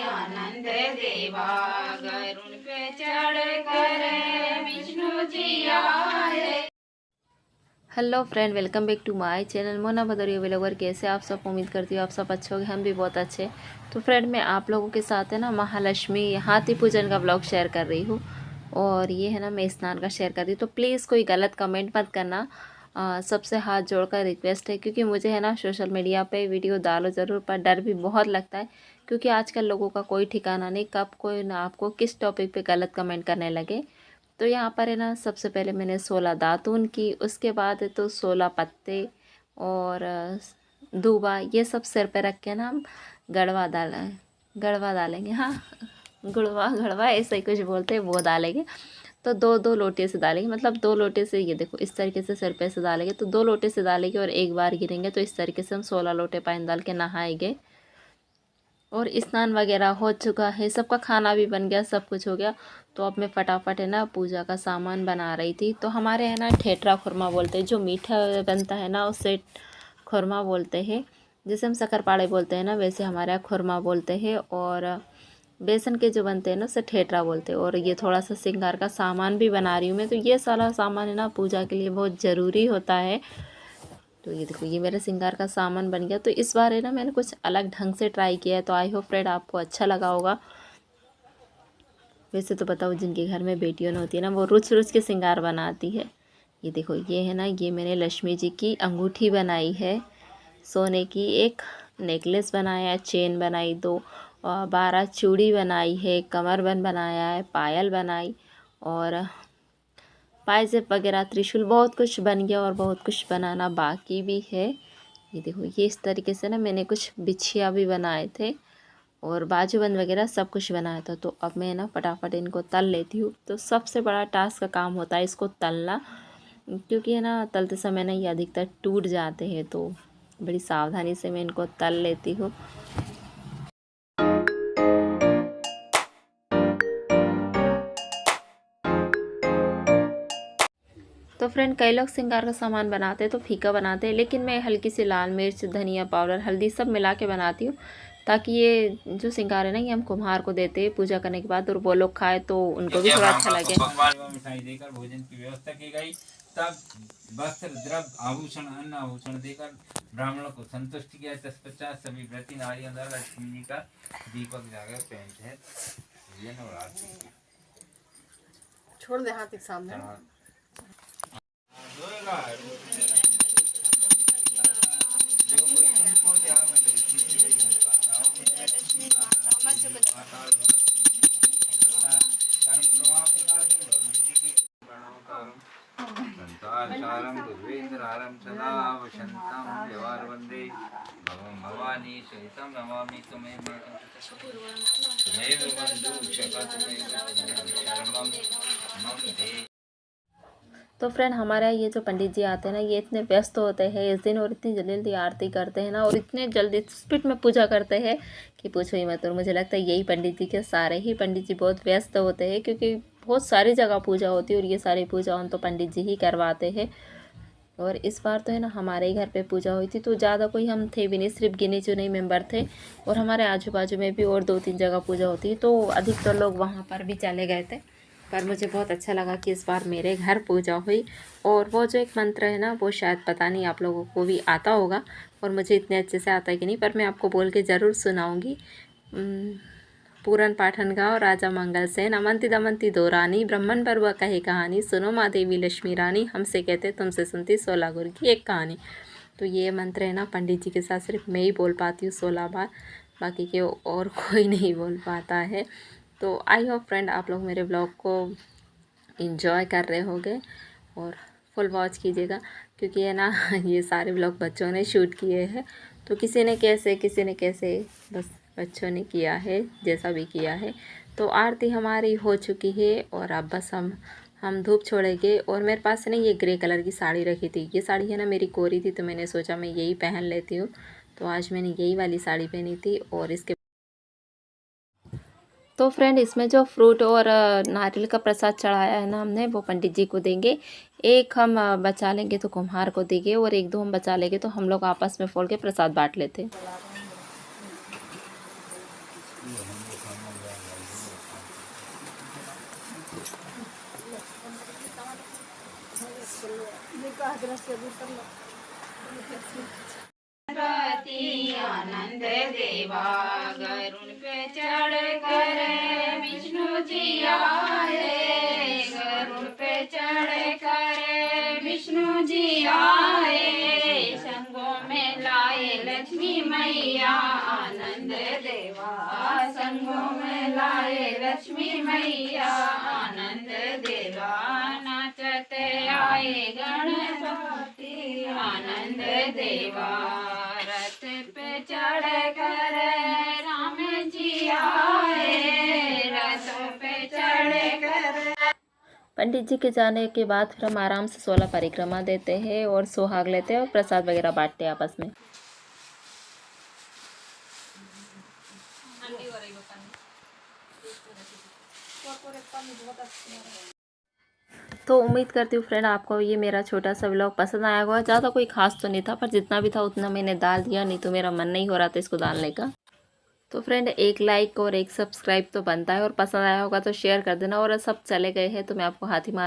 आनंद देवा गरुण पे चढ़ कर विष्णु जी आए। Hello friend, welcome back to my channel Mona Bhadauria vlogger. कैसे आप सब? उम्मीद करती हूँ आप सब अच्छे होंगे, हम भी बहुत अच्छे। तो फ्रेंड, मैं आप लोगों के साथ है ना महालक्ष्मी हाथी पूजन का व्लॉग शेयर कर रही हूँ। और ये है ना मैं स्नान का शेयर कर रही हूँ। तो प्लीज़ कोई गलत कमेंट मत करना, सबसे हाथ जोड़कर रिक्वेस्ट है। क्योंकि मुझे है ना सोशल मीडिया पे वीडियो डालो ज़रूर, पर डर भी बहुत लगता है। क्योंकि आजकल लोगों का कोई ठिकाना नहीं, कब कोई ना आपको किस टॉपिक पे गलत कमेंट करने लगे। तो यहाँ पर है ना सबसे पहले मैंने 16 दातून की, उसके बाद है तो 16 पत्ते और दूबा, ये सब सिर पे रख के ना हम गड़वा डालेंगे। हाँ, गुड़वा गड़वा ऐसा ही कुछ बोलते हैं, वो डालेंगे। तो दो दो लोटे से डालेंगे, मतलब 2 लोटे से, ये देखो इस तरीके से सिर पे से डालेंगे। तो 2 लोटे से डालेंगे और एक बार गिरेंगे। तो इस तरीके से हम 16 लोटे पानी डाल के नहाएंगे। और स्नान वगैरह हो चुका है, सबका खाना भी बन गया, सब कुछ हो गया। तो अब मैं फटाफट है ना पूजा का सामान बना रही थी। तो हमारे है ना ठेठरा खुरमा बोलते हैं, जो मीठा बनता है ना उससे खुरमा बोलते हैं। जैसे हम शक्करपारे बोलते हैं ना, वैसे हमारे यहाँ खुरमा बोलते हैं। और बेसन के जो बनते हैं ना उसे ठेठरा बोलते हैं। और ये थोड़ा सा श्रृंगार का सामान भी बना रही हूँ मैं। तो ये सारा सामान है ना पूजा के लिए बहुत ज़रूरी होता है। तो ये देखो, ये मेरा श्रृंगार का सामान बन गया। तो इस बार है ना मैंने कुछ अलग ढंग से ट्राई किया है। तो आई होप फ्रेंड आपको अच्छा लगा होगा। वैसे तो बताओ, जिनके घर में बेटियों ने होती है ना, वो रुच रुच के श्रृंगार बनाती है। ये देखो, ये है ना, ये मैंने लक्ष्मी जी की अंगूठी बनाई है, सोने की एक नेकलेस बनाया, चेन बनाई, 12 चूड़ी बनाई है, कमरबंद बनाया है, पायल बनाई, और पायजेब वगैरह, त्रिशूल, बहुत कुछ बन गया। और बहुत कुछ बनाना बाकी भी है। ये देखो, ये इस तरीके से ना मैंने कुछ बिछिया भी बनाए थे और बाजूबंद वगैरह सब कुछ बनाया था। तो अब मैं ना फटाफट इनको तल लेती हूँ। तो सबसे बड़ा टास्क का काम होता है इसको तलना, क्योंकि है ना तलते समय ना ये अधिकतर टूट जाते हैं। तो बड़ी सावधानी से मैं इनको तल लेती हूँ। तो फ्रेंड, कई लोग श्रृंगार का सामान बनाते हैं तो फीका बनाते हैं, लेकिन मैं हल्की सी लाल मिर्च, धनिया पाउडर, हल्दी सब मिला के बनाती हूँ। ताकि ये जो श्रृंगार है ना, ये हम कुम्हार को देते हैं पूजा करने के बाद, और वो लोग खाए तो उनको भी थोड़ा अच्छा लगे। मिठाई देकर भोजन की व्यवस्था की गई। तब वस्त्र, द्रव्य, आभूषण, अन्न आभूषण देकर ब्राह्मणों को संतुष्ट किया। तत्पश्चात सभी व्रती नारियों द्वारा लक्ष्मी जी का दीपक जाकर पहनते हैं। छोड़ दे हाथ एक सामने। संतारसारं दुर्वेन्द्रहारं सदा वसन्तं व्यवहार वन्दे भवानी सहितं नमामि त्वमेव बन्धु शकतमेव शरणं मम देहि। तो फ्रेंड, हमारे यहाँ ये जो पंडित जी आते हैं ना, ये इतने व्यस्त होते हैं इस दिन, और इतनी जल्दी जल्दी आरती करते हैं ना, और इतने जल्दी स्पीड में पूजा करते हैं कि पूछो ही मत। और मुझे लगता है यही पंडित जी के, सारे ही पंडित जी बहुत व्यस्त होते हैं, क्योंकि बहुत सारी जगह पूजा होती है और ये सारी पूजा तो पंडित जी ही करवाते हैं। और इस बार तो है ना हमारे ही घर पे पूजा हुई थी। तो ज़्यादा कोई हम थे भी नहीं, सिर्फ गिने चुने मेंबर थे। और हमारे आजू बाजू में भी और 2-3 जगह पूजा होती है, तो अधिकतर लोग वहाँ पर भी चले गए थे। पर मुझे बहुत अच्छा लगा कि इस बार मेरे घर पूजा हुई। और वो जो एक मंत्र है ना, वो शायद पता नहीं आप लोगों को भी आता होगा, और मुझे इतने अच्छे से आता है कि नहीं, पर मैं आपको बोल के ज़रूर सुनाऊँगी। पूरन पाठन गाओ राजा मंगल सेन, अमंति दमंती दो रानी, ब्राह्मण पर वह कहे कहानी, सुनो माँ देवी लक्ष्मी रानी, हमसे कहते तुमसे सुनती 16 गुरु की एक कहानी। तो ये मंत्र है ना पंडित जी के साथ सिर्फ मैं ही बोल पाती हूँ 16 बार, बाकी के और कोई नहीं बोल पाता है। तो आई होप फ्रेंड आप लोग मेरे ब्लॉग को इंजॉय कर रहे होंगे और फुल वॉच कीजिएगा, क्योंकि है ना ये सारे ब्लॉग बच्चों ने शूट किए हैं। तो किसी ने कैसे, बस बच्चों ने किया है, जैसा भी किया है। तो आरती हमारी हो चुकी है और अब बस हम धूप छोड़ेंगे। और मेरे पास ना ये ग्रे कलर की साड़ी रखी थी, ये साड़ी है ना मेरी कोरी थी, तो मैंने सोचा मैं यही पहन लेती हूँ। तो आज मैंने यही वाली साड़ी पहनी थी। और इसके तो फ्रेंड इसमें जो फ्रूट और नारियल का प्रसाद चढ़ाया है ना हमने, वो पंडित जी को देंगे। एक हम बचा लेंगे तो कुम्हार को देंगे, और एक दो हम बचा लेंगे तो हम लोग आपस में फोड़ के प्रसाद बांट लेते। आनंद देवा गरुड़ पे चढ़ कर विष्णु जी आए, गरुड़ पे चढ़ कर विष्णु जी आए, संगों में लाए लक्ष्मी मैया आनंद देवा, संगों में लाए लक्ष्मी मैया आनंद देवा, नाचते आए गणपति आनंद देवा, रथ पे चढ़ कर राम जी आए, रथ पे चढ़ कर। पंडित जी के जाने के बाद फिर हम आराम से 16 परिक्रमा देते हैं और सुहाग लेते हैं और प्रसाद वगैरह बांटते हैं आपस में। तो उम्मीद करती हूँ फ्रेंड आपको ये मेरा छोटा सा व्लॉग पसंद आया होगा। ज़्यादा कोई खास तो नहीं था, पर जितना भी था उतना मैंने डाल दिया, नहीं तो मेरा मन नहीं हो रहा था इसको डालने का। तो फ्रेंड एक लाइक और एक सब्सक्राइब तो बनता है, और पसंद आया होगा तो शेयर कर देना। और सब चले गए हैं तो मैं आपको हाथी मार